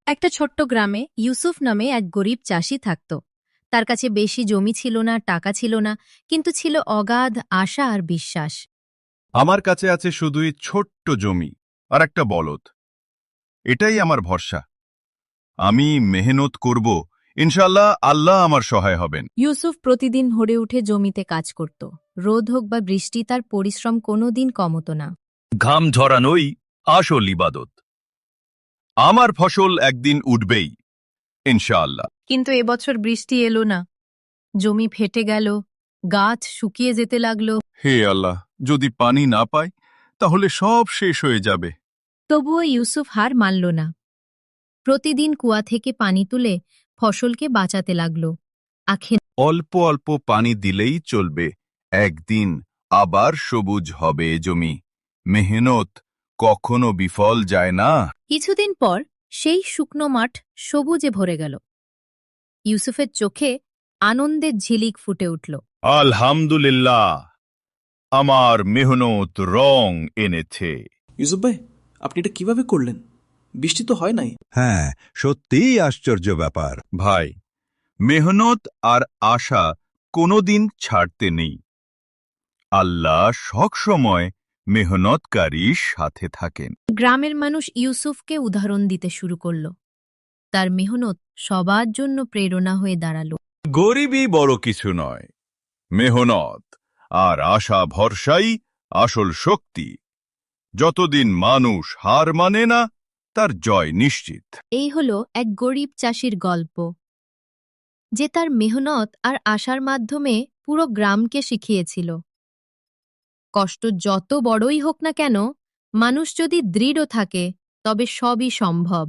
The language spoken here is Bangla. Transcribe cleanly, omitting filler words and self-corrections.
একটা ছোট্ট গ্রামে ইউসুফ নামে এক গরিব চাষি থাকত। তার কাছে বেশি জমি ছিল না, টাকা ছিল না, কিন্তু ছিল অগাধ আশা আর বিশ্বাস। আমার কাছে আছে শুধুই ছোট্ট জমি আর একটা বলদ। এটাই আমার ভরসা। আমি মেহনত করব, ইনশাআল্লাহ আল্লাহ আমার সহায় হবেন। ইউসুফ প্রতিদিন ভোরে উঠে জমিতে কাজ করত। রোদ হোক বা বৃষ্টি, তার পরিশ্রম কোনোদিন কমতো না। ঘাম ঝরানোই আসল ইবাদত। আমার ফসল একদিন উঠবেই, ইনশাআল্লাহ। কিন্তু এবছর বৃষ্টি এলো না। জমি ফেটে গেল, গাছ শুকিয়ে যেতে লাগলো। হে আল্লাহ, যদি পানি না পাই তাহলে সব শেষ হয়ে যাবে। তবুও ইউসুফ হার মানল না। প্রতিদিন কুয়া থেকে পানি তুলে ফসলকে বাঁচাতে লাগল। আখের অল্প অল্প পানি দিলেই চলবে, একদিন আবার সবুজ হবে জমি। মেহনত কখনো বিফল যায় না। কিছুদিন পর সেই শুকনো মাঠ সবুজে ভরে গেল। ইউসুফের চোখে আনন্দের ঝিলিক ফুটে উঠল। আলহামদুলিল্লাহ, আমার মেহনত রং এনেছে। ইউসুফ ভাই, আপনি এটা কিভাবে করলেন? বৃষ্টি তো হয় নাই। হ্যাঁ, সত্যিই আশ্চর্য ব্যাপার। ভাই, মেহনত আর আশা কোনোদিন ছাড়তে নেই। আল্লাহ সবসময় মেহনতকারীর সাথে থাকেন। গ্রামের মানুষ ইউসুফকে উদাহরণ দিতে শুরু করল। তার মেহনত সবার জন্য প্রেরণা হয়ে দাঁড়ালো। গরিবই বড় কিছু নয়, মেহনত আর আশা ভরসাই আসল শক্তি। যতদিন মানুষ হার মানে না, তার জয় নিশ্চিত। এই হলো এক গরিব চাষির গল্প, যে তার মেহনত আর আশার মাধ্যমে পুরো গ্রামকে শিখিয়েছিল, কষ্ট যত বড়ই হোক না কেন, মানুষ যদি দৃঢ় থাকে তবে সবই সম্ভব।